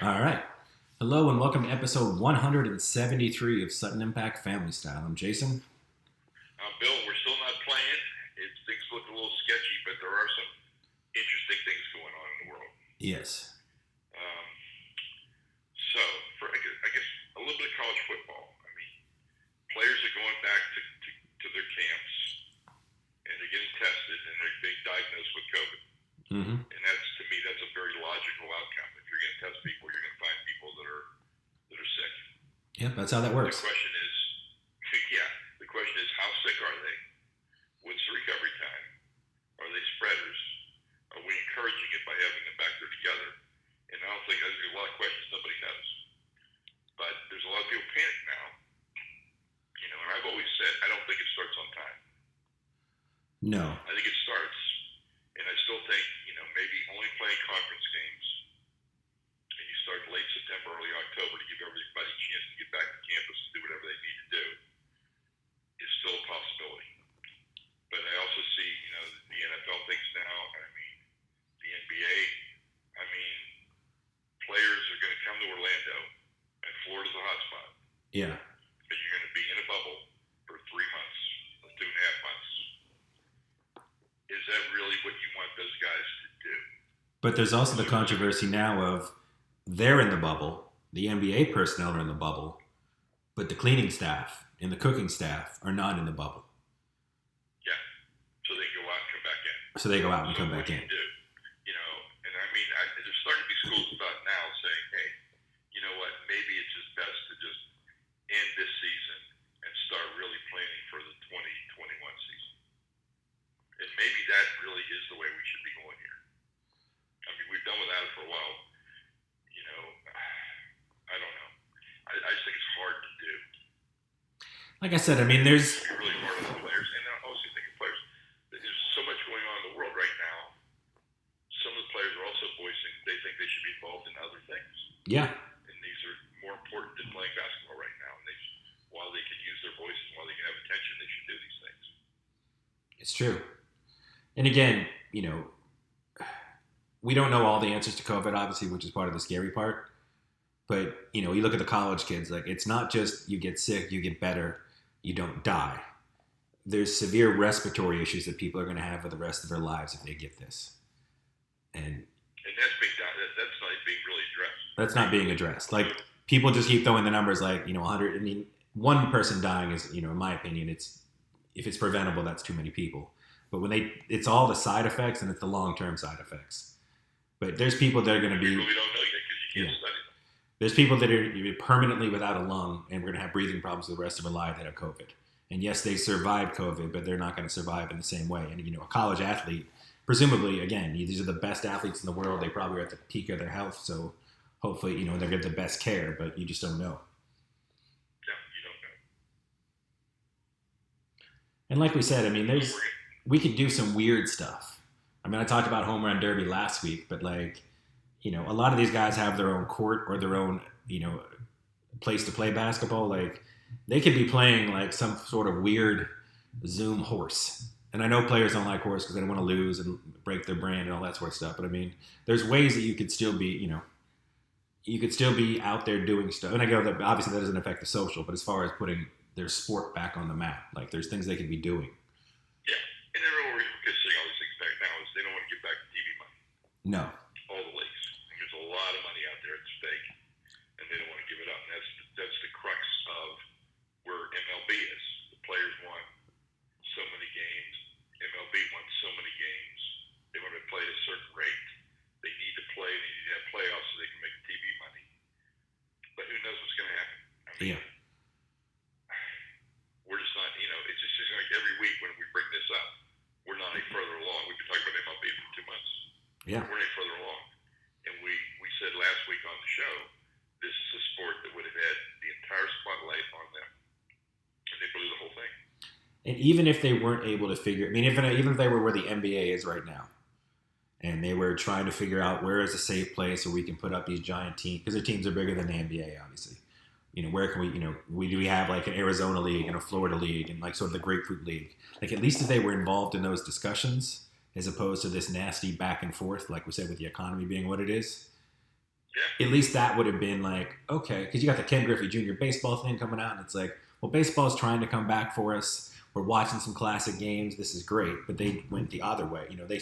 All right. Hello and welcome to episode 173 of Sutton Impact Family Style. I'm Jason. Bill, we're still not playing. Things look a little sketcy, but there are some interesting things going on in the world. Yes. Um, so, I guess a little bit of college football. I mean, players are going back to their camps, and they're getting tested, and they're being diagnosed with COVID. Mm-hmm. And to me, that's a very logical outcome. If you're going to test people, you're going to find people that are sick. Yep, that's how that works. The question is, how sick are they? What's the recovery time? Are they spreaders? Are we encouraging it by having them back there together? And I don't think there's a lot of questions nobody knows. But there's a lot of people panic now. And I've always said I don't think it starts on time. No. I think it starts, and I still think maybe only playing conference games, and you start late September, early October to give everybody a chance to get back to campus and do whatever they need to do is still a possibility. But I also see, the NFL thinks now, the NBA, players are going to come to Orlando, and Florida's a hotspot. Yeah. But you're going to be in a bubble for 3 months, 2.5 months. Is that really what you want those guys to do? But there's also the controversy now of they're in the bubble, the NBA personnel are in the bubble, but the cleaning staff and the cooking staff are not in the bubble. Yeah. So they go out and come back in. So they go out and come back in. Do? There's starting to be schools of thought now saying, hey, you know what, maybe it's just best to just end this season and start really planning for the 2021 season. And maybe that really is the way we should be going here. We've done without it for a while. I don't know. I just think it's hard to do. Like I said, there's... It's really hard on the players. And I also think of players, there's so much going on in the world right now. Some of the players are also voicing they think they should be involved in other things. Yeah. And these are more important than playing basketball right now. And while they can use their voices, while they can have attention, they should do these things. It's true. And again, we don't know all the answers to COVID, obviously, which is part of the scary part. But, you look at the college kids, it's not just you get sick, you get better, you don't die. There's severe respiratory issues that people are going to have for the rest of their lives if they get this. And that's not being really addressed. That's not being addressed. People just keep throwing the numbers 100. One person dying is, in my opinion, if it's preventable, that's too many people. But it's all the side effects and it's the long-term side effects. But there's people that are going to be... You really don't know yet because you can't study them. There's people that are permanently without a lung and we're going to have breathing problems the rest of their life that have COVID. And yes, they survived COVID, but they're not going to survive in the same way. And, a college athlete, presumably, again, these are the best athletes in the world. They probably are at the peak of their health. So hopefully, they're getting the best care, but you just don't know. Yeah, you don't know. And like we said, we could do some weird stuff. I talked about home run derby last week, but a lot of these guys have their own court or their own, place to play basketball. They could be playing some sort of weird Zoom horse. And I know players don't like horse because they don't want to lose and break their brand and all that sort of stuff. But there's ways that you could still be, you could still be out there doing stuff. And I go that obviously that doesn't affect the social, but as far as putting their sport back on the map, there's things they could be doing. Yeah, and everyone we're considering all these things back now is they don't want to give back the TV money. No. All the leagues. There's a lot of money out there at stake, and they don't want to give it up. And that's the crux of where MLB is. The players want so many games. MLB wants so many games. They want to play at a certain rate. They need to play. They need to have playoffs so they can make TV money. But who knows what's going to happen? Yeah. We're just not, it's just like every week when we bring this up, we're not any further along. We've been talking about MLB for 2 months. Yeah. We're any further along. And we said last week on the show, this is a sport that would have had the entire spotlight on them. And they blew the whole thing. And even if they weren't able to figure, even if they were where the NBA is right now, and they were trying to figure out where is a safe place where we can put up these giant teams, because their teams are bigger than the NBA, obviously. Where can we have an Arizona league and a Florida league and sort of the Grapefruit League. At least if they were involved in those discussions, as opposed to this nasty back and forth, like we said, with the economy being what it is, at least that would have been like, okay, because you got the Ken Griffey Jr. baseball thing coming out, and it's like, well, baseball's trying to come back for us. We're watching some classic games. This is great, but they went the other way. They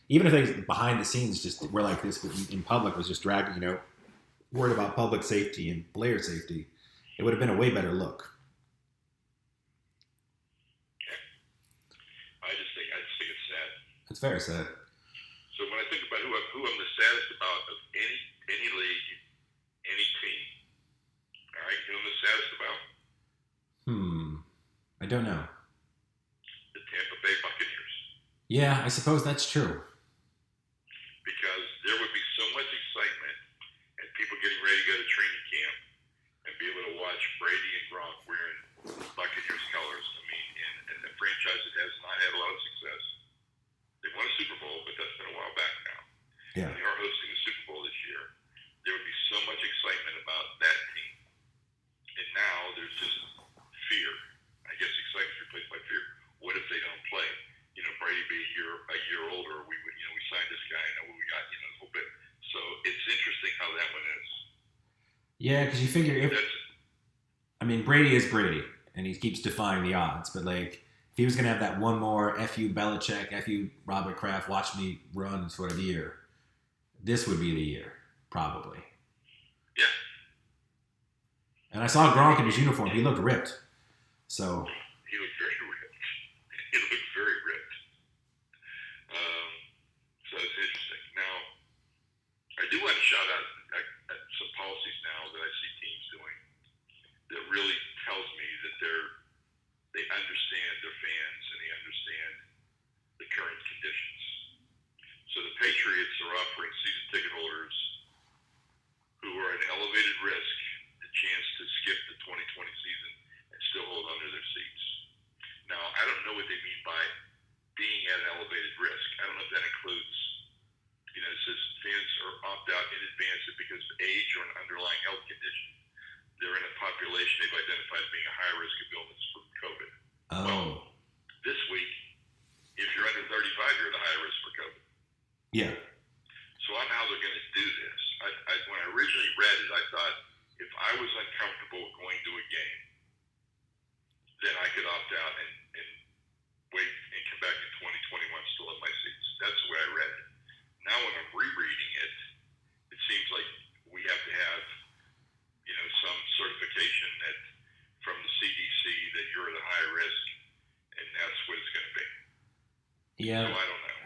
even if they behind the scenes just were like this in public was just dragging, worried about public safety and player safety, it would have been a way better look. I just think it's sad. It's very sad. So when I think about who I'm the saddest about of any league, any team, all right, who I'm the saddest about? I don't know. The Tampa Bay Buccaneers. Yeah, I suppose that's true. Because there would be so much excitement and people getting ready to go to training camp and be able to watch Brady and Gronk wearing Buccaneers colors. I mean, and a franchise that has not had a lot of success. They won a Super Bowl, but that's been a while back now. Yeah. And they are hosting a Super Bowl this year. There would be so much excitement about that team. And now there's just fear. I guess excitement is replaced by fear. What if they don't play? Brady be a year older. We signed this guy. Know what we got. A little bit. So it's interesting how that one is. Yeah, because you figure Brady is Brady, and he keeps defying the odds. But like, if he was gonna have that one more "F you Belichick, F you Robert Kraft, watch me run" sort of year, this would be the year, probably. Yeah. And I saw Gronk in his uniform. He looked ripped. So. He looked very ripped. He looked very ripped. So it's interesting. Now, I do want to shout out at some policies now that I see teams doing that really tells me that they understand their fans and they understand the current conditions. So the Patriots are offering season ticket holders who are at elevated risk the chance to skip the 2020 season and still hold onto their seats. Now, I don't know what they mean by being at an elevated risk. I don't know if that includes, it says fans are opt out in advance because of age or an underlying health condition. They're in a population they've identified as being a high risk of illness from COVID. Oh. Well, this week, if you're under 35, you're at a high risk for COVID. Yeah. So I know how they're going to do this. When I originally read it, I thought if I was uncomfortable going to a game, then I could opt out and wait and come back in 2021 still have my seats. That's the way I read it. Now when I'm rereading it, it seems like we have to have, some certification that from the CDC that you're at a high risk, and that's what it's going to be. Yeah. So I don't know.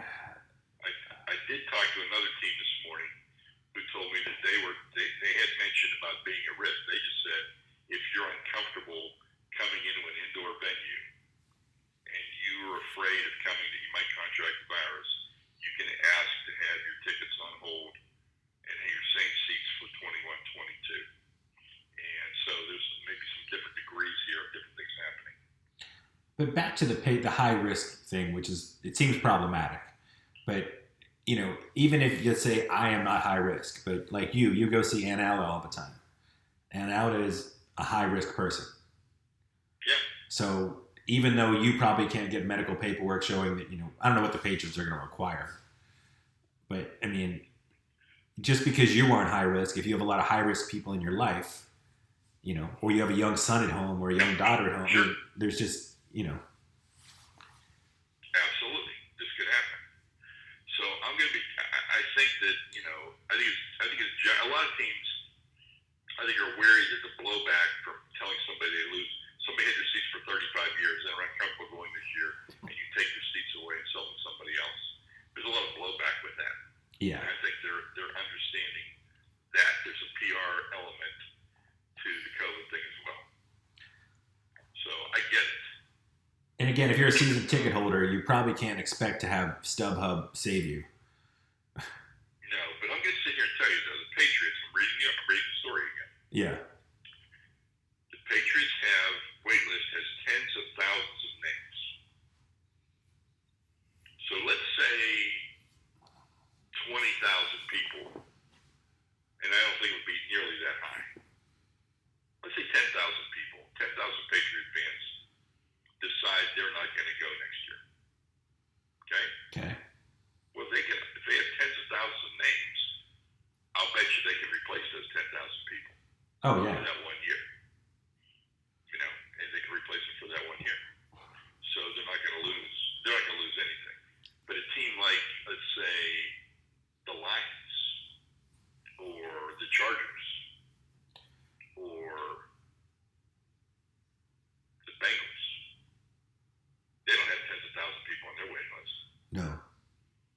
I did talk to another team this morning who told me that they had mentioned about being at risk. They just said if you're uncomfortable coming into an indoor venue and you're afraid of coming that you might contract the virus, you can ask to have your tickets on hold and have your same seats for 21-22. And so there's maybe some different degrees here of different things happening. But back to the high risk thing, which is, it seems problematic. But, even if you say I am not high risk, but like you go see Aunt Alla all the time. Aunt Alla is a high risk person. Yeah. So even though you probably can't get medical paperwork showing that, I don't know what the Patriots are going to require. But, just because you aren't high risk, if you have a lot of high risk people in your life, or you have a young son at home or a young daughter at home, sure. There's just, Absolutely. This could happen. So I'm going to be, I think that, I think it's, a lot of teams, I think are wary that the blowback from telling somebody they lose, somebody had their seats for 35 years and they're uncomfortable going this year, and you take their seats away and sell them to somebody else. There's a lot of blowback with that. Yeah. And I think they're understanding that there's a PR element to the COVID thing as well. So I get it. And again, if you're a season ticket holder, you probably can't expect to have StubHub save you. No, but I'm going to sit here and tell you, though, the Patriots, I'm reading the story again. Yeah. The Patriots has tens of thousands of names. So let's say 20,000 people, and I don't think it would be nearly that high. Let's say 10,000 people, 10,000 Patriot fans decide they're not going to go next year. Okay? Okay. Well, if they have tens of thousands of names, I'll bet you they can replace has 10,000 people Oh for yeah. that 1 year. You know, and they can replace them for that 1 year. So they're not going to lose. They're not going to lose anything. But a team like, let's say, the Lions or the Chargers or the Bengals, they don't have tens of thousands of people on their waiting list. No.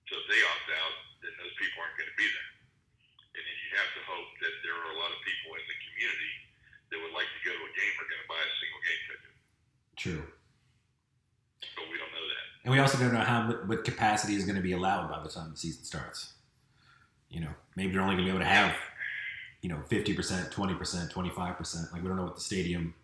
So if they opt out, then those people aren't going to be there. And then you have to hope that there are a lot of people in the community that would like to go to a game are going to buy a single game ticket. True. But we don't know that. And we also don't know what capacity is going to be allowed by the time the season starts. You know, maybe they're only going to be able to have, 50%, 20%, 25%. Like, we don't know what the stadium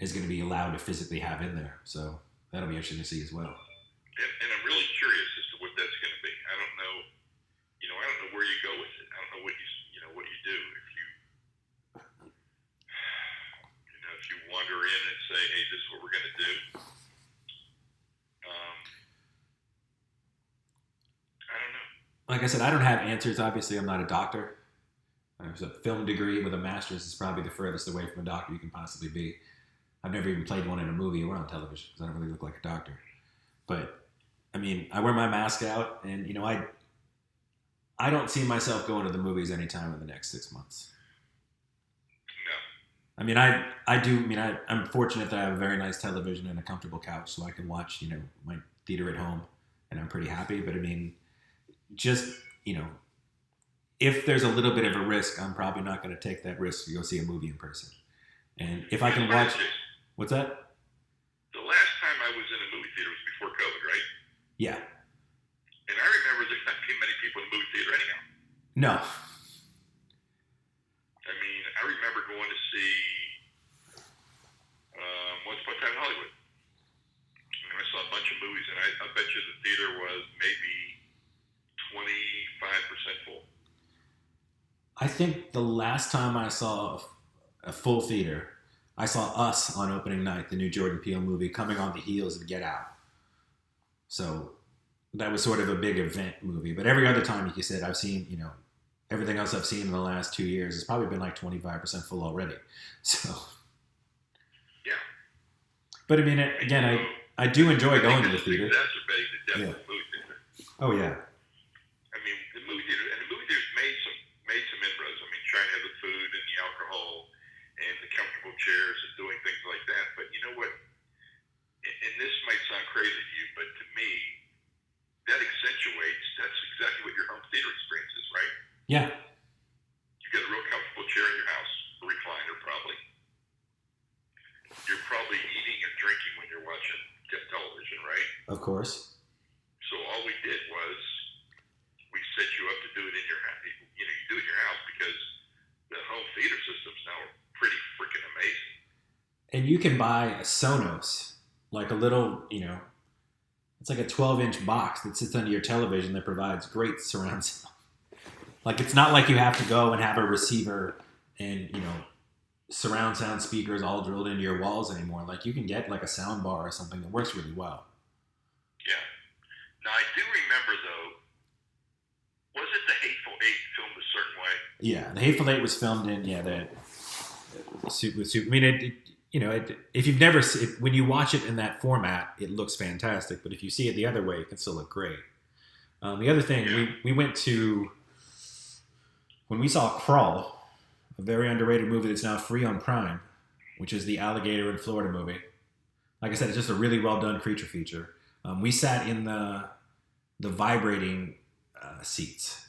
is going to be allowed to physically have in there. So that'll be interesting to see as well. And I'm really curious as to what that's going to be. I don't know. I don't know where you go with it. I don't know what what you do if you wander in and say, "Hey, this is what we're going to do." I don't know. Like I said, I don't have answers. Obviously, I'm not a doctor. There's a film degree with a master's is probably the furthest away from a doctor you can possibly be. I've never even played one in a movie or on television because I don't really look like a doctor. But, I mean, I wear my mask out, and, I don't see myself going to the movies anytime in the next 6 months. No. I mean, I'm fortunate that I have a very nice television and a comfortable couch so I can watch, my theater at home, and I'm pretty happy. But, I mean, just, if there's a little bit of a risk, I'm probably not going to take that risk to go see a movie in person. And if I can watch... What's that? The last time I was in a movie theater was before COVID, right? Yeah. And I remember there's not too many people in the movie theater anyhow. No. I mean, I remember going to see Once Upon a Time in Hollywood. And I saw a bunch of movies, and I bet you the theater was maybe 25% full. I think the last time I saw a full theater, I saw Us on opening night, the new Jordan Peele movie, coming on the heels of Get Out. So that was sort of a big event movie. But every other time, like you said, I've seen, everything else I've seen in the last 2 years has probably been like 25% full already. So. Yeah. But I mean, again, I do enjoy going to the theater. Exacerbating the death of the movie theater. Oh yeah. I mean, the movie theaters made some inroads. I mean, trying to have the food and the alcohol and the comfortable chairs and doing things like that. But you know what? And this might sound crazy to you, but to me, that's exactly what your home theater experience is, right? Yeah. You get a real comfortable chair in your house, a recliner probably. You're probably eating and drinking when you're watching television, right? Of course. So all we did was we set you up to do it in your house. You do it in your house because the home theater systems now are pretty freaking amazing. And you can buy a Sonos, like a little, it's like a 12-inch box that sits under your television that provides great surround sound. Like, it's not like you have to go and have a receiver and, surround sound speakers all drilled into your walls anymore. Like, you can get like a sound bar or something that works really well. Yeah. Now, I do remember, though, was it The Hateful Eight filmed a certain way? Yeah, The Hateful Eight was filmed in, I mean, if you've never seen it, when you watch it in that format, it looks fantastic. But if you see it the other way, it can still look great. The other thing, we went to, when we saw Crawl, a very underrated movie that's now free on Prime, which is the alligator in Florida movie. Like I said, it's just a really well done creature feature. We sat in the vibrating seats,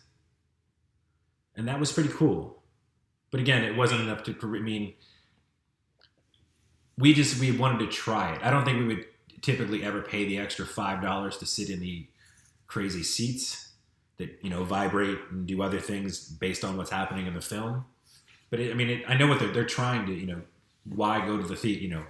and that was pretty cool. But again, it wasn't enough to. I mean, we wanted to try it. I don't think we would typically ever pay the extra $5 to sit in the crazy seats that vibrate and do other things based on what's happening in the film. But I know what they're trying to. Why go to the theater?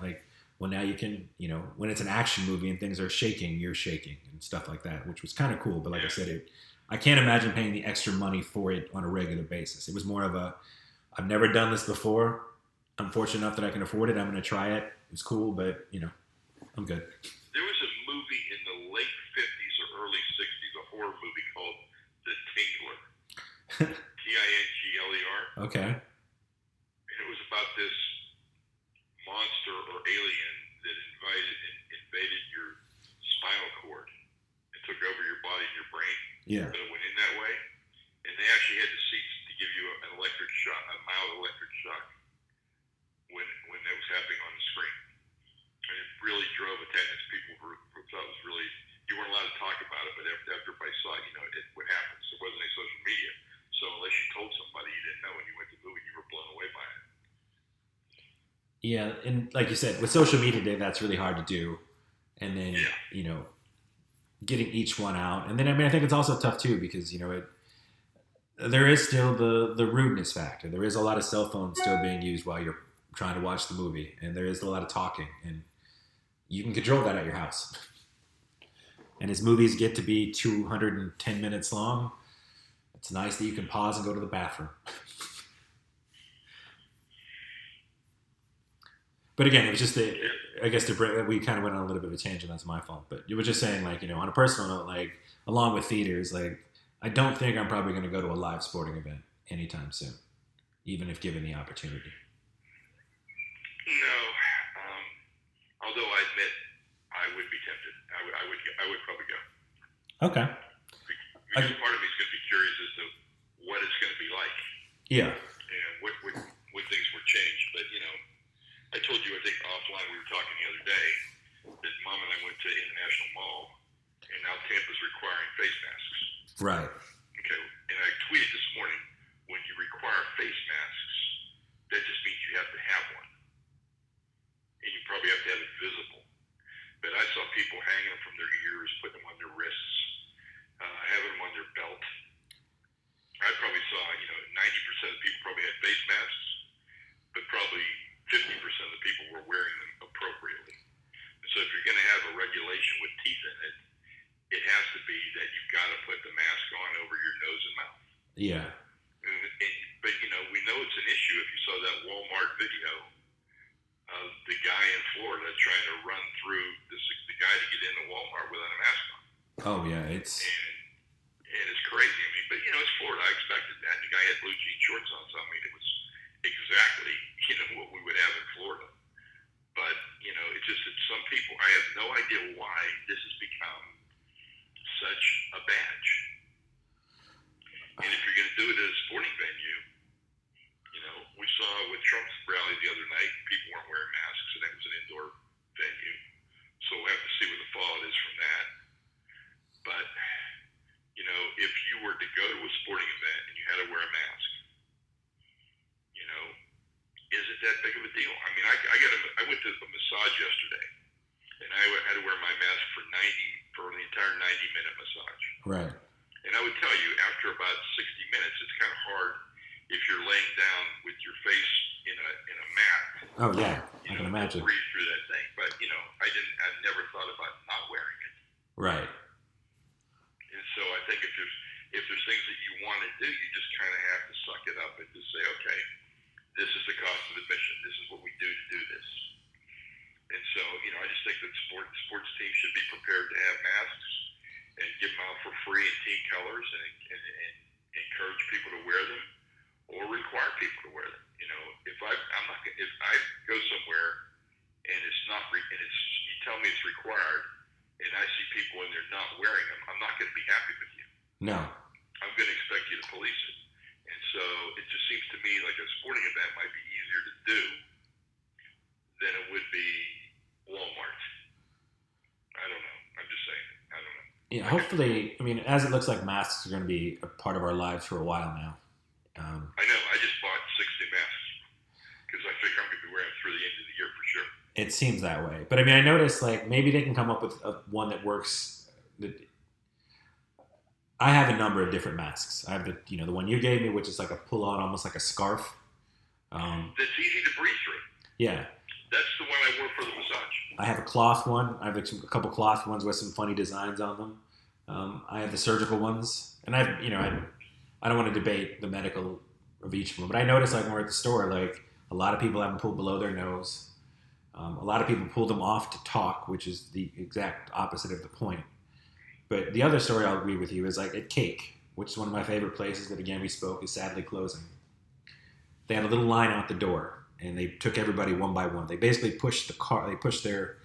Well, now you can. When it's an action movie and things are shaking, you're shaking and stuff like that, which was kind of cool. But like I said, I can't imagine paying the extra money for it on a regular basis. It was more of I've never done this before. I'm fortunate enough that I can afford it. I'm going to try it. It's cool, but, I'm good. There was a movie in the late 50s or early 60s, a horror movie called The Tingler. Tingler. L-E-R. Okay. And it was about this monster or alien that invaded your spinal cord and took over your body and your brain. Yeah. But it went in that way. And they actually had the seats to give you an electric shock, a mild electric shock when that was happening on the screen. And it really drove attendance. People thought it was really, you weren't allowed to talk about it, but after everybody saw it, what happened. So there wasn't any social media. So unless you told somebody you didn't know when you went to the movie, you were blown away by it. Yeah, and like you said, with social media today, that's really hard to do. And then, getting each one out. And then, I think it's also tough too because, there is still the rudeness factor. There is a lot of cell phones still being used while you're trying to watch the movie. And there is a lot of talking. And you can control that at your house. And as movies get to be 210 minutes long, it's nice that you can pause and go to the bathroom. But again, it was just we kind of went on a little bit of a tangent. That's my fault. But you were just saying, on a personal note, along with theaters, I don't think I'm probably going to go to a live sporting event anytime soon, even if given the opportunity. No, although I admit I would be tempted. I would probably go. Okay. Because part of me is going to be curious as to what it's going to be like. Yeah. And what things were changed. But, I told you, I think offline we were talking the other day that Mom and I went to International Mall, and now Tampa's requiring face masks. Right. Okay. And I tweeted this morning, when you require face masks, that just means you have to have one. And you probably have to have it visible. But I saw people hanging them from their ears, putting them on their wrists, having them on their belt. I probably saw, 90% of the people probably had face masks, but probably 50% of the people were wearing them appropriately. And so if you're going to have a regulation with teeth in it, it has to be that you've got to put the mask on over your nose and mouth. Yeah. But, we know it's an issue. If you saw that Walmart video of the guy in Florida trying to run through the guy to get into Walmart without a mask on. Oh, yeah. And it's crazy. But, it's Florida. I expected that. The guy had blue jean shorts on, so, it was exactly, what we would have in Florida. But, it's just that some people, I have no idea why this has become such a badge. And if you're going to do it at a sporting venue, we saw with Trump's rally the other night, people weren't wearing masks, and that was an indoor venue. So we'll have to see what the fallout is from that. But, if you were to go to a sporting event and you had to wear a mask, is it that big of a deal? I went to a massage yesterday, and I had to wear my mask for the entire 90-minute massage. Right. And I would tell you, after about 60 minutes, it's kind of hard if you're laying down with your face in a mat. Oh yeah, I can imagine. Breathe through that thing, but I never thought about not wearing it. Right. And so I think if there's things that you want to do, you just kind of have to suck it up and just say, okay, this is the cost of admission. This is what we do to do this. And so, I just think that sports teams should be prepared to have masks and give them out for free in team colors and encourage people to wear them or require people to wear them. If I go somewhere and it's not, you tell me it's required and I see people and they're not wearing them, I'm not going to be happy with you. No. I'm going to expect you to police it. And so it just seems to me like a sporting event might be easier to do than it would be Walmart. I don't know. I'm just saying. I don't know. Yeah, hopefully, as it looks like masks are going to be a part of our lives for a while now. I know. I just bought 60 masks because I figure I'm going to be wearing them through the end of the year for sure. It seems that way. But I noticed maybe they can come up with one that works. I have a number of different masks. I have the one you gave me, which is like a pull-on, almost like a scarf. That's easy to breathe through. Yeah. That's the one I wore for the massage. I have a cloth one. I have a couple cloth ones with some funny designs on them. I have the surgical ones, and I don't want to debate the medical of each of them, but I noticed when we're at the store, a lot of people have them pulled below their nose. A lot of people pull them off to talk, which is the exact opposite of the point. But the other story I'll agree with you is at Cake, which is one of my favorite places that, again, we spoke, is sadly closing. They had a little line out the door, and they took everybody one by one. They basically pushed the car. They pushed their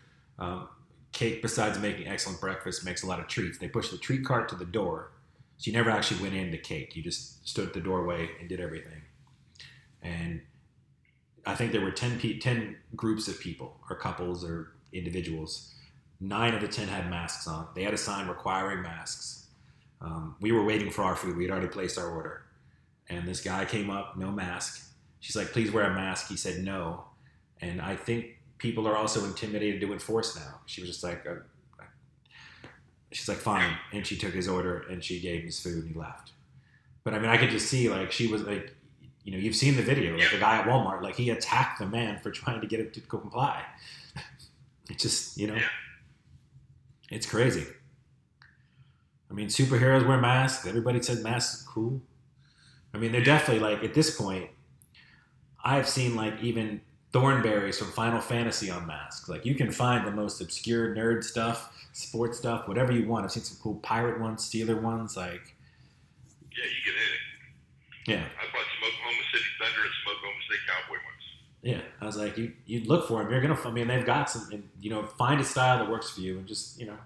cake. Besides making excellent breakfast, makes a lot of treats. They pushed the treat cart to the door, so you never actually went into cake. You just stood at the doorway and did everything. And I think there were 10 groups of people, or couples, or individuals. 9 of the 10 had masks on. They had a sign requiring masks. We were waiting for our food. We had already placed our order. And this guy came up, no mask. She's like, please wear a mask. He said no. And I think people are also intimidated to enforce now. She was just like, she's like, fine. And she took his order and she gave him his food and he left. But I mean, I could just see, like, she was like, you know, you've seen the video, like the guy at Walmart, like he attacked the man for trying to get him to comply. It's just, you know, it's crazy. I mean, superheroes wear masks. Everybody said masks are cool. I mean, they're definitely, like, at this point, I've seen, like, even Thornberries from Final Fantasy on masks. Like, you can find the most obscure nerd stuff, sports stuff, whatever you want. I've seen some cool pirate ones, Steeler ones, like. Yeah, you get in it. Yeah. I bought some Oklahoma City Thunder and some Oklahoma State Cowboy ones. Yeah, I was like, you look for them. You're gonna. I mean, they've got some. And, you know, find a style that works for you, and just, you know.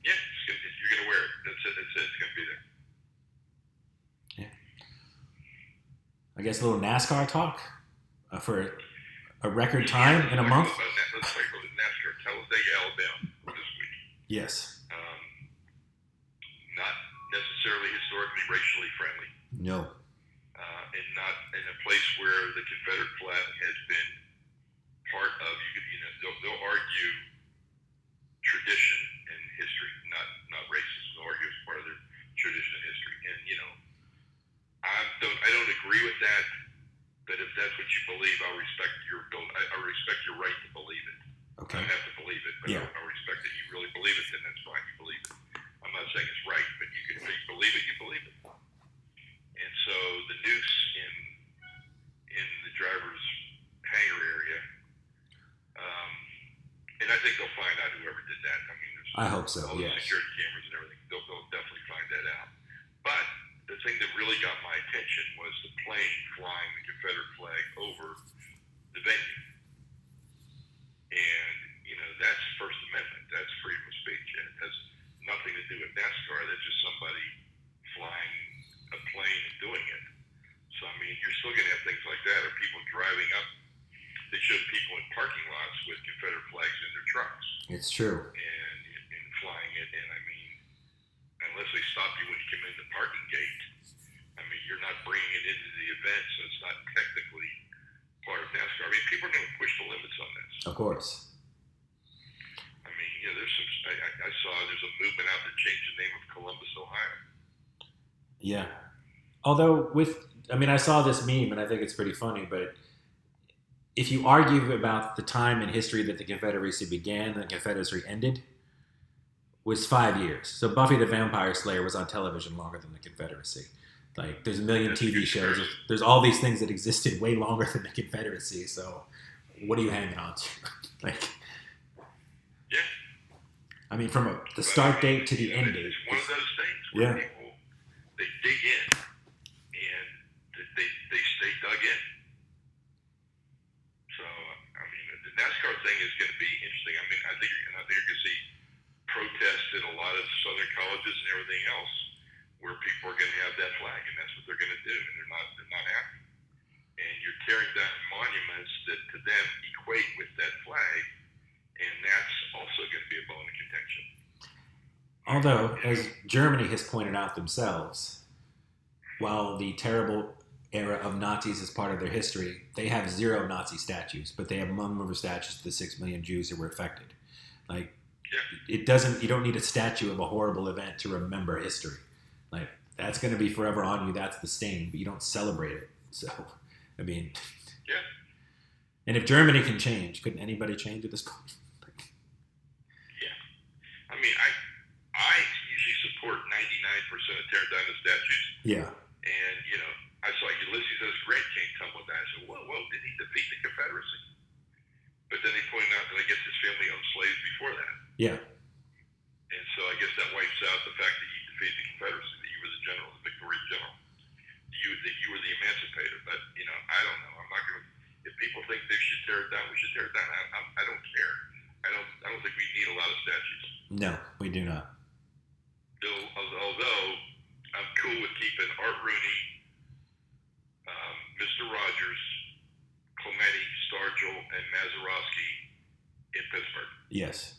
Yeah, you're gonna wear it. That's it. It's gonna be there. Yeah. I guess a little NASCAR talk for a record time in a month. Let's talk about NASCAR. Talladega, Alabama, this week. Yes. Not necessarily historically racially friendly. No. And not in a place where the Confederate flag has been part of, you know, they'll argue tradition and history, not racism. They'll argue as part of their tradition and history. And, you know, I don't agree with that, but if that's what you believe, I'll respect I respect your right to believe it. Okay. I don't have to believe it, but Yeah. I'll respect that you really believe it, then that's fine, you believe it. I'm not saying it's right, but if you believe it, you believe it. And so the noose in the driver's hangar area, and I think they'll find out whoever did that. I mean, there's I hope so. all the Yes. security cameras and everything. They'll definitely find that out. But the thing that really got my attention was the plane flying the Confederate flag over the venue. And, you know, that's First Amendment. That's freedom of speech. And it has nothing to do with NASCAR. That's just somebody flying a plane and doing it. So, I mean, you're still going to have things like that, or people driving up. They showed people in parking lots with Confederate flags in their trucks. It's true. And flying it. And, I mean, unless they stop you when you come in the parking gate, I mean, you're not bringing it into the event, so it's not technically part of NASCAR. I mean, people are going to push the limits on this. Of course. I mean, you know, there's some. I saw there's a movement out to change the name of Columbus, Ohio. Yeah. Although I saw this meme and I think it's pretty funny, but if you argue about the time in history that the Confederacy began and the Confederacy ended, was 5 years. So Buffy the Vampire Slayer was on television longer than the Confederacy. Like, there's a million TV shows. There's all these things that existed way longer than the Confederacy. So what are you hanging on to? Like, yeah. I mean, from the start date to the end date. It's one of those things where Yeah. people, they dig in and they stay dug in. So, I mean, the NASCAR thing is going to be interesting. I mean, I think you're going to see protests at a lot of southern colleges and everything else where people are going to have that flag, and that's what they're going to do, and they're not happy. And you're tearing down monuments that to them equate with that flag, and that's also going to be a bone of contention. Although, as Germany has pointed out themselves, while the terrible era of Nazis is part of their history, they have 0 Nazi statues, but they have memorial statues to the 6 million Jews who were affected. Like, you don't need a statue of a horrible event to remember history. Like, that's going to be forever on you. That's the stain, but you don't celebrate it. So, I mean, yeah. And if Germany can change, couldn't anybody change at this point? Yeah. I mean, I usually support 99% of tearing down the statues. Yeah. And, you know, I saw Ulysses S. Grant came tumble down. I said, whoa, did he defeat the Confederacy? But then they pointed out that I guess his family owned slaves before that. Yeah. And so I guess that wipes out the fact that he defeated the Confederacy, that he was a general, a victorious general. you were the emancipator. But I don't know. I'm not going to. If people think they should tear it down, we should tear it down. I don't care. I don't think we need a lot of statues. No, we do not. Although I'm cool with keeping Art Rooney, Mr. Rogers, Clemente, Stargell, and Mazeroski in Pittsburgh. Yes.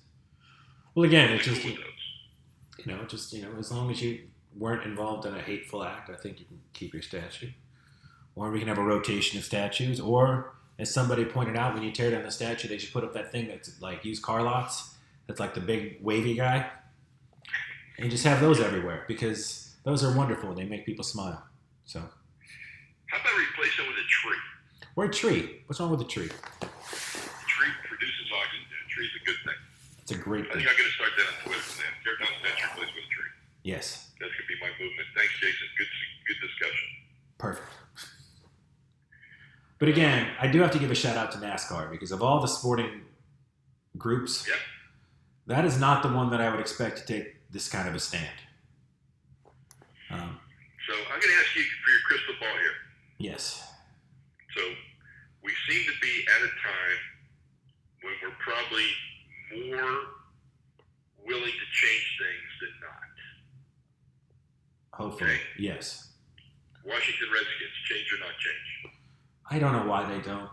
Well, again, it's Really just cool with those. as long as you weren't involved in a hateful act, I think you can keep your statue. Or we can have a rotation of statues. Or, as somebody pointed out, when you tear down the statue, they should put up that thing that's like used car lots. That's like the big wavy guy. And just have those everywhere because those are wonderful. They make people smile. So, How about replace it with a tree? or a tree. What's wrong with a tree? A tree produces oxygen. A tree is a good thing. It's a great I thing. think I'm going to start that on Twitter from then. Tear down the statue, replace with a tree. Yes. That's going to be my movement. Thanks, Jason. Good discussion. Perfect. But again, I do have to give a shout out to NASCAR because of all the sporting groups, Yep. that is not the one that I would expect to take this kind of a stand. So I'm going to ask you for your crystal ball here. Yes. So we seem to be at a time when we're probably more willing to change things than not. Hopefully. Okay. Yes. Washington Redskins, change or not change? I don't know why they don't.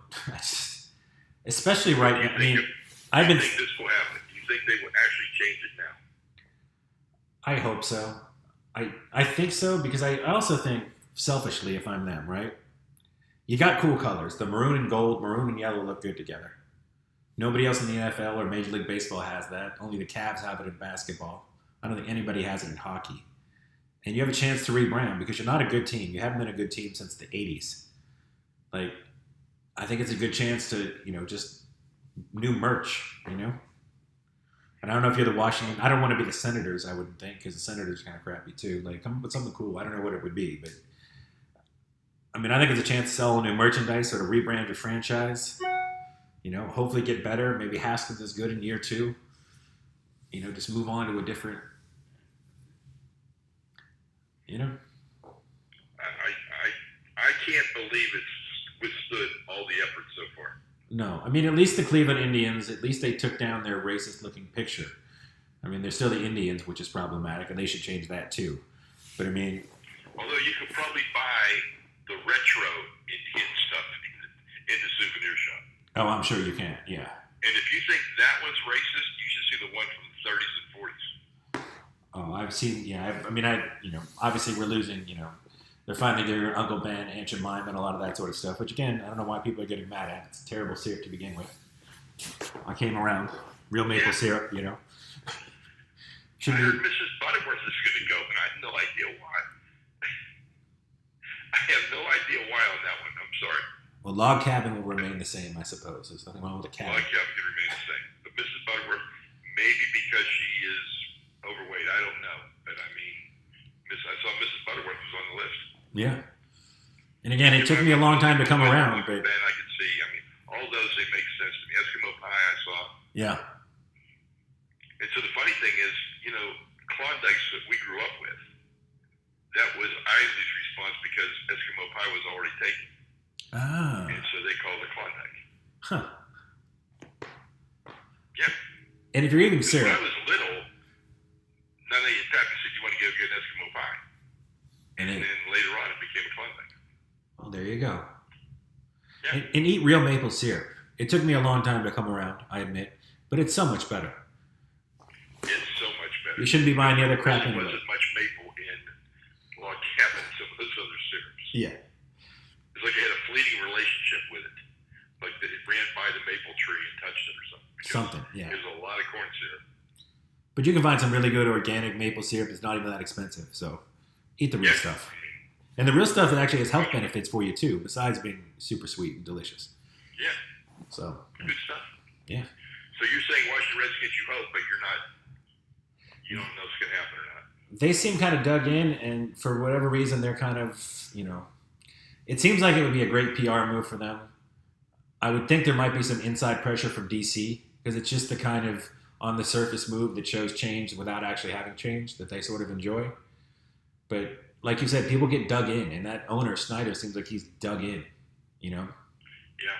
Especially right now. I mean, Do I've you been. think this will happen? Do you think they will actually change it now? I hope so. I think so because I also think selfishly, if I'm them, right? You got cool colors. The maroon and gold, maroon and yellow look good together. Nobody else in the NFL or Major League Baseball has that. Only the Cavs have it in basketball. I don't think anybody has it in hockey. And you have a chance to rebrand because you're not a good team. You haven't been a good team since the 80s. Like, I think it's a good chance to, just new merch, And I don't know if you're the Washington. I don't want to be the Senators, I wouldn't think, because the Senators are kind of crappy too. Like, come up with something cool. I don't know what it would be, but I mean, I think it's a chance to sell new merchandise, sort of rebrand your franchise. Hopefully get better. Maybe Haskins is good in year 2. Just move on to a different. I can't believe it's withstood all the effort so far. No, I mean, at least the Cleveland Indians, at least they took down their racist-looking picture. I mean, they're still the Indians, which is problematic, and they should change that too. But I mean, Although you could probably buy the retro Indian stuff in the souvenir shop. oh, I'm sure you can. Yeah. And if you think that one's racist, you should see the one from the 30s and 40s. Oh, I've seen. Yeah. Obviously we're losing. They're finally doing Uncle Ben, Aunt Jemima, and a lot of that sort of stuff. Which again, I don't know why people are getting mad at. It's terrible syrup to begin with. I came around. Real maple syrup. I Should heard be. Mrs. Butterworth is going to go, and I have no idea why. I have no idea why on that one. I'm sorry. Well, log cabin will remain the same, I suppose. There's nothing wrong with a Well, cabin. I can remain the same. But Mrs. Butterworth, maybe because she is overweight, I don't know. But I mean, I saw Mrs. Butterworth was on the list. Yeah. And again, it took me a long time to come around, but Ben, I could see. I mean, all those they make sense to me. Eskimo pie, I saw. yeah. And so the funny thing is, Klondikes that we grew up with, that was Isley's response because Eskimo pie was already taken. Ah. And so they called it Klondike. Huh. Yeah. And if you're eating When syrup, I was little, none of you tapped and said, you want to go get an Eskimo pie? and And then later on, it became a Klondike. well, there you go. Yeah. And eat real maple syrup. It took me a long time to come around, I admit, but it's so much better. It's so much better. You shouldn't be buying the other crap There anyway. wasn't much maple in log cabin, some of those other syrups. Yeah. It's like it had a fleeting relationship with it. Like that it ran by the maple tree and touched it or something. Because Something, yeah. There's a lot of corn syrup. But you can find some really good organic maple syrup. It's not even that expensive. So eat the real stuff. And the real stuff that actually has health benefits for you too, besides being super sweet and delicious. Yeah. So, Good stuff. yeah. So you're saying Washington Redskins you hope, but you don't know if it's going to happen or not. They seem kind of dug in, and for whatever reason, they're kind of, it seems like it would be a great PR move for them. I would think there might be some inside pressure from DC, because it's just the kind of on the surface move that shows change without actually having change that they sort of enjoy. But like you said, people get dug in, and that owner Snyder seems like he's dug in. You know? Yeah.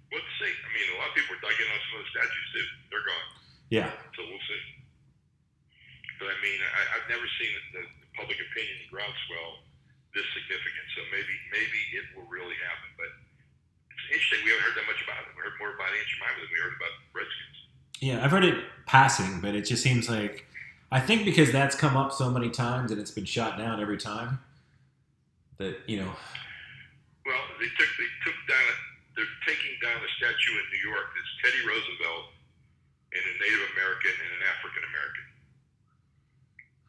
Let's see. I mean, a lot of people are dug in on some of the statues too. They're gone. Yeah. So we'll see. But I mean, I've never seen the public opinion groundswell this significant. So maybe it will really happen. But it's interesting. We haven't heard that much about it. We heard more about Aunt Jemima than we heard about Redskins. Yeah, I've heard it passing, but it just seems like I think because that's come up so many times and it's been shot down every time that Well, they took down. They're taking down a statue in New York that's Teddy Roosevelt and a Native American and an African American.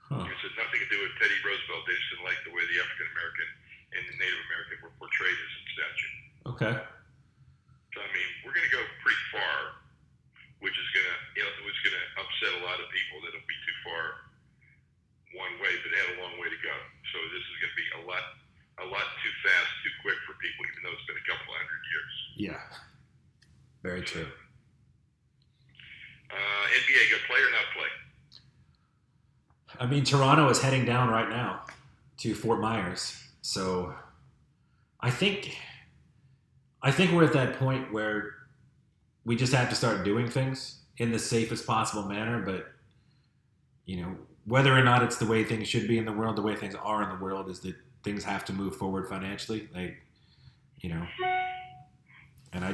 Huh. It had nothing to do with Teddy Roosevelt. They just didn't like the way the African American and the Native American were portrayed as a statue. Okay. So I mean, we're going to go pretty far, which is going to upset a lot of people. That'll be too far one way, but they had a long way to go. So this is going to be a lot too fast, too quick for people, even though it's been a couple hundred years. Yeah. Very true. NBA, go play or not play? I mean, Toronto is heading down right now to Fort Myers, so I think we're at that point where we just have to start doing things in the safest possible manner. But whether or not it's the way things should be in the world, the way things are in the world is that things have to move forward financially. And I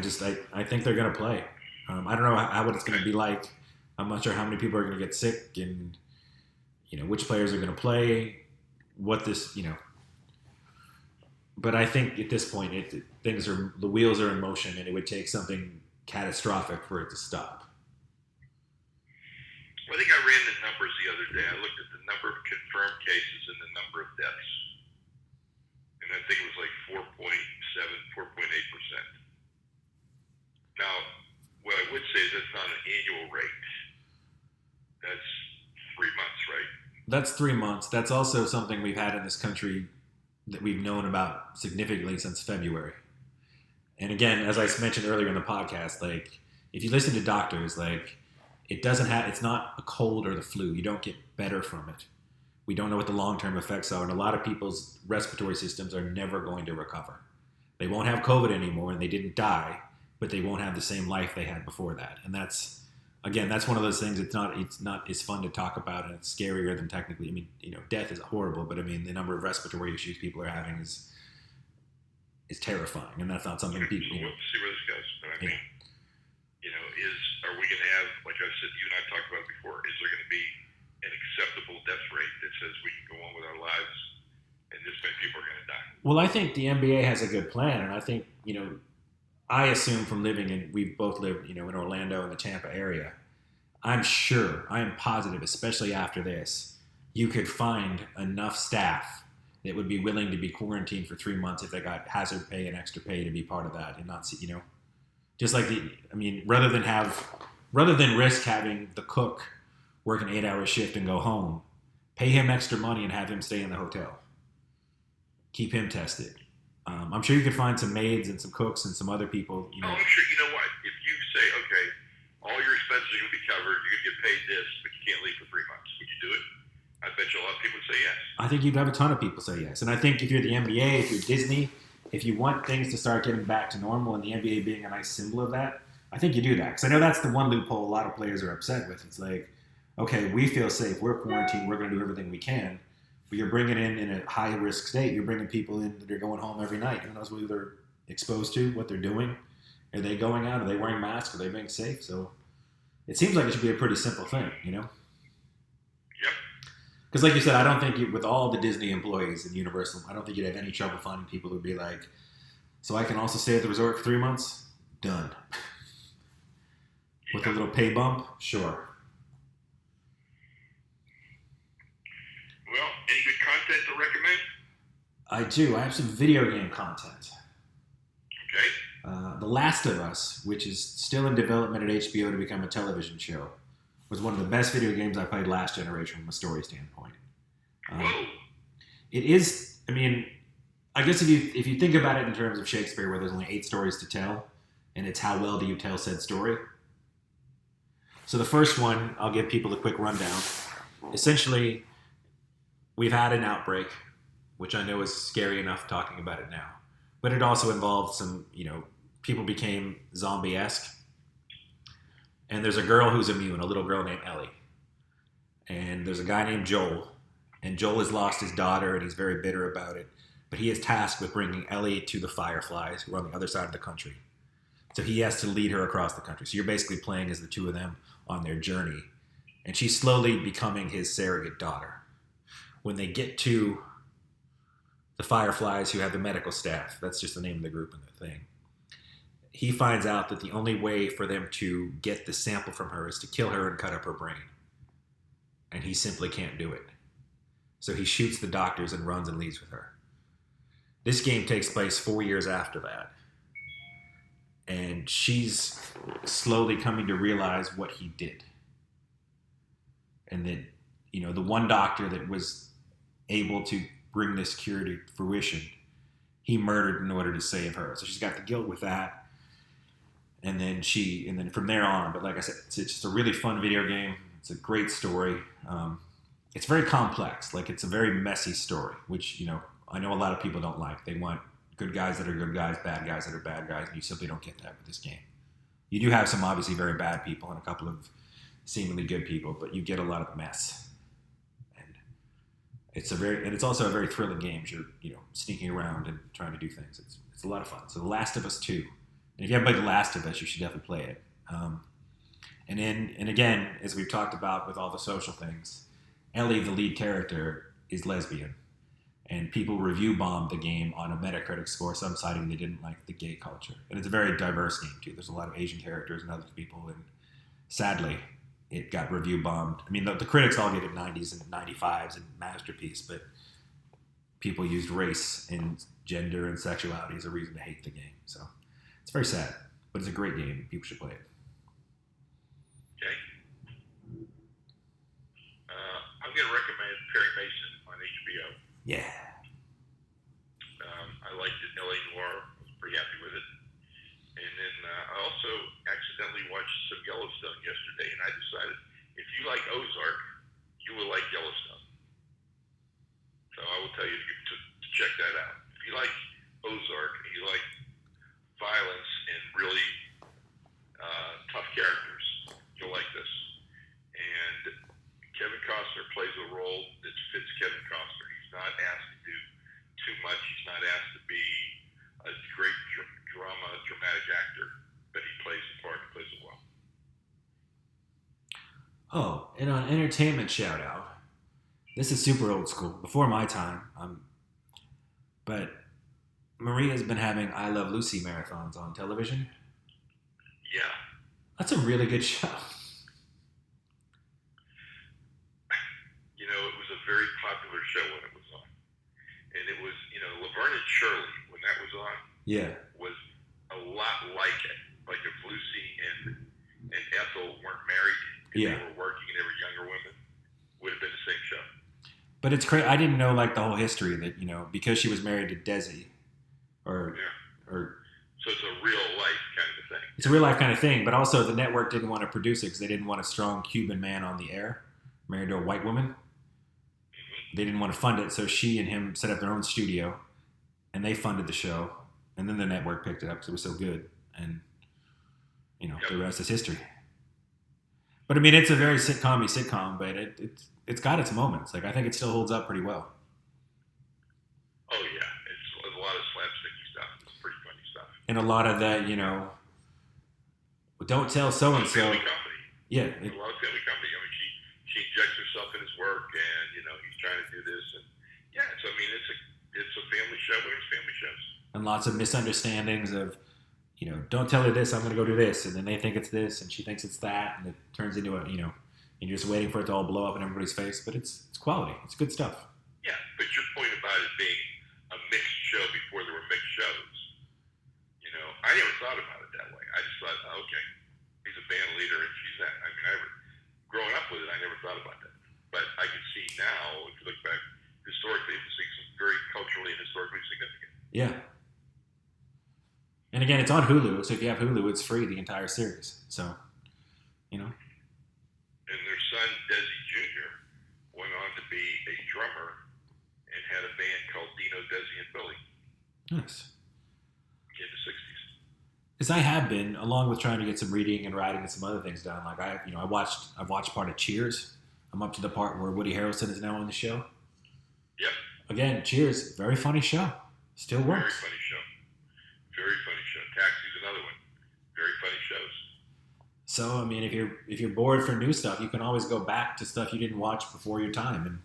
think they're going to play. I don't know what it's going to be like. I'm not sure how many people are going to get sick and, which players are going to play, but I think at this point, the wheels are in motion and it would take something catastrophic for it to stop. Well, I think I ran the numbers the other day. I looked at the number of confirmed cases and the number of deaths. And I think it was like 4.7, 4.8%. Now, what I would say is that's not an annual rate. That's 3 months, right? That's 3 months. That's also something we've had in this country that we've known about significantly since February. And again, as I mentioned earlier in the podcast, like if you listen to doctors, like it's not a cold or the flu. You don't get better from it. We don't know what the long-term effects are. And a lot of people's respiratory systems are never going to recover. They won't have COVID anymore and they didn't die, but they won't have the same life they had before that. And that's one of those things. It's not as fun to talk about, and it's scarier than technically. I mean, death is horrible, but I mean, the number of respiratory issues people are having is terrifying, and that's not something people. So we'll see where this goes. But I mean, are we going to have, like I said, you and I talked about it before? Is there going to be an acceptable death rate that says we can go on with our lives, and this many people are going to die? Well, I think the NBA has a good plan, and I think I assume from we've both lived, in Orlando and the Tampa area, I am positive, especially after this, you could find enough staff that would be willing to be quarantined for 3 months if they got hazard pay and extra pay to be part of that and not see, just like rather than risk having the cook work an 8-hour shift and go home, pay him extra money and have him stay in the hotel. Keep him tested. I'm sure you could find some maids and some cooks and some other people. Oh, I'm sure. You know what? If you say, okay, all your expenses are going to be covered, you're going to get paid this, but you can't leave for 3 months, would you do it? I bet you a lot of people would say yes. I think you'd have a ton of people say yes. And I think if you're the NBA, if you're Disney, if you want things to start getting back to normal and the NBA being a nice symbol of that, I think you do that. Because I know that's the one loophole a lot of players are upset with. It's like, okay, we feel safe. We're quarantined. We're going to do everything we can. But you're bringing in a high-risk state. You're bringing people in that are going home every night. Who knows what they're exposed to, what they're doing. Are they going out? Are they wearing masks? Are they being safe? So it seems like it should be a pretty simple thing, Yep. Because like you said, I don't think with all the Disney employees in Universal, I don't think you'd have any trouble finding people who'd be like, so I can also stay at the resort for 3 months? Done. With a little pay bump? Sure. Well, any good content to recommend? I do. I have some video game content. Okay. The Last of Us, which is still in development at HBO to become a television show, was one of the best video games I played last generation from a story standpoint. Whoa. It is, I guess if you think about it in terms of Shakespeare, where there's only 8 stories to tell, and it's how well do you tell said story. So the first one, I'll give people a quick rundown. Essentially, we've had an outbreak. which I know is scary enough talking about it now. But it also involved some, people became zombie-esque. And there's a girl who's immune, a little girl named Ellie. And there's a guy named Joel. And Joel has lost his daughter, and he's very bitter about it. But he is tasked with bringing Ellie to the Fireflies, who are on the other side of the country. So he has to lead her across the country. So you're basically playing as the two of them on their journey. And she's slowly becoming his surrogate daughter. When they get to the Fireflies, who have the medical staff, that's just the name of the group in the thing, he finds out that the only way for them to get the sample from her is to kill her and cut up her brain. And he simply can't do it. So he shoots the doctors and runs and leaves with her. This game takes place 4 years after that. And she's slowly coming to realize what he did. And that, the one doctor that was able to bring this cure to fruition, he murdered in order to save her. So she's got the guilt with that. And then from there on, but like I said, it's just a really fun video game. It's a great story. It's very complex. Like, it's a very messy story, which, I know a lot of people don't like. They want good guys that are good guys, bad guys that are bad guys, and you simply don't get that with this game. You do have some obviously very bad people and a couple of seemingly good people, but you get a lot of mess. And it's also a very thrilling game. You're, sneaking around and trying to do things. It's a lot of fun. So The Last of Us 2. And if you haven't played The Last of Us, you should definitely play it. And again, as we've talked about with all the social things, Ellie, the lead character, is lesbian. And people review bombed the game on a Metacritic score, some citing they didn't like the gay culture. And it's a very diverse game, too. There's a lot of Asian characters and other people. And sadly, it got review bombed. I mean, the critics all gave it 90s and 95s and masterpiece, but people used race and gender and sexuality as a reason to hate the game. So it's very sad, but it's a great game. People should play it. Okay. I'm going to recommend Perry Mason on HBO. Yeah. I liked it. L.A. Noire. I was pretty happy with it. And then I also accidentally watched some Yellowstone yesterday, and I decided if you like Ozark, you will like Yellowstone. So I will tell you to check that out. If you like Ozark and you like violence and really tough characters, you'll like this. And Kevin Costner plays a role that fits Kevin Costner. He's not asked to do too much. He's not asked to be a great dramatic actor, but he plays the part. He plays it well. Oh, and on entertainment shout out, this is super old school, before my time. But Maria's been having I Love Lucy marathons on television. Yeah. That's a really good show. It was a very popular show when it was on. And it was, Laverne and Shirley, when that was on, was a lot like it. Like if Lucy and Ethel weren't married, and they were working and they were younger women, would have been the same show. But it's crazy. I didn't know the whole history that, because she was married to Desi, or so it's a real life kind of a thing. It's a real life kind of thing, but also the network didn't want to produce it because they didn't want a strong Cuban man on the air married to a white woman. They didn't want to fund it, so she and him set up their own studio, and they funded the show, and then the network picked it up because it was so good, and the rest is history. But I mean, it's a very sitcom, but it's got its moments. Like, I think it still holds up pretty well. Oh yeah, it's a lot of slapsticky stuff. It's pretty funny stuff. And a lot of that, don't tell so and so. Family company. Yeah. A lot of family company. I mean, she injects herself in his work, and he's trying to do this, and it's a family show, but it's family shows. And lots of misunderstandings of, don't tell her this, I'm going to go do this, and then they think it's this, and she thinks it's that, and it turns into and you're just waiting for it to all blow up in everybody's face, but it's quality, it's good stuff. Yeah, but your point about it being a mixed show before there were mixed shows, I never thought about it that way. I just thought, okay, he's a band leader and she's that. I mean, growing up with it, I never thought about that. But I can see now, if you look back historically, it was very culturally and historically significant. Yeah. And again, it's on Hulu, so if you have Hulu, it's free, the entire series. So, And their son, Desi Jr., went on to be a drummer and had a band called Nice. in the 60s. Because I have been, along with trying to get some reading and writing and some other things done. Like I've watched part of Cheers. I'm up to the part where Woody Harrelson is now on the show. Yep. Again, Cheers, very funny show. Still works. Very funny show. Very funny show. Taxi's another one. Very funny shows. So I mean, if you're bored for new stuff, you can always go back to stuff you didn't watch before your time, and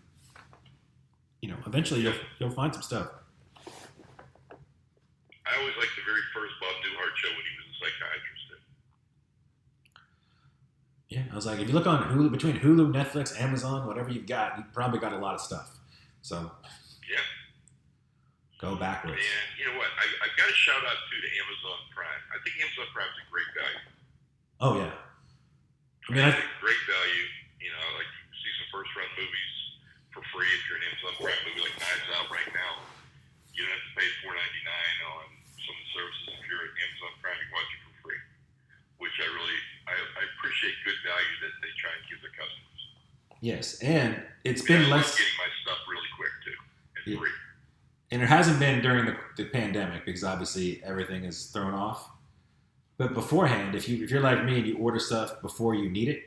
eventually you'll find some stuff. I always liked the very first Bob Newhart show when he was a psychiatrist. Yeah, I was like, if you look on Hulu, between Hulu, Netflix, Amazon, whatever you've got, you've probably got a lot of stuff. So Yeah. go backwards. And you know what? I've got a shout out to Amazon Prime. I think Amazon Prime's a great value. Oh yeah. I mean, I think great value. Like you see some first run movies for free if you're an Amazon Prime movie like Knives Out right now. You don't have to pay $4.99 on some of the services. If you're at Amazon Prime, you watch it for free, which I appreciate good value that they try and give their customers. Yes, and it's been less. I'm getting my stuff really quick too, and free. And it hasn't been during the pandemic because obviously everything is thrown off. But beforehand, if you're like me and you order stuff before you need it,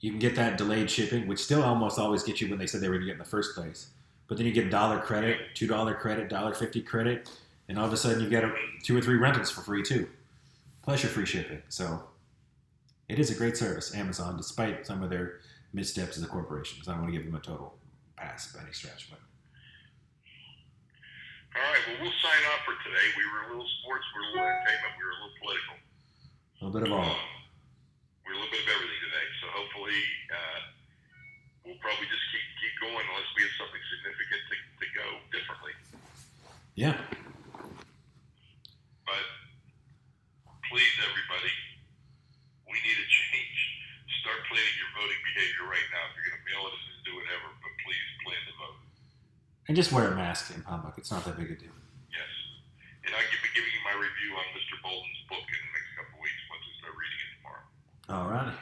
you can get that delayed shipping, which still almost always gets you when they said they were going to get in the first place. But then you get $1 credit, $2 credit, $1.50 credit, and all of a sudden you get 2 or 3 rentals for free too, plus your free shipping. So it is a great service, Amazon, despite some of their missteps as a corporation. Because I don't want to give them a total pass by any stretch, but. All right, well, we'll sign off for today. We were a little sports, we were a little entertainment, we were a little political. A little bit of all. We're a little bit of everything today. So hopefully we'll probably just keep going unless we have something significant to go differently. Yeah. But please, everybody, we need a change. Start planning your voting behavior right now. If you're going to mail it, just do whatever, but please plan to vote. And just wear a mask in public. It's not that big a deal. Yes. And I'll be giving you my review on Mr. Bolton's book in the next couple of weeks once I start reading it tomorrow. All righty.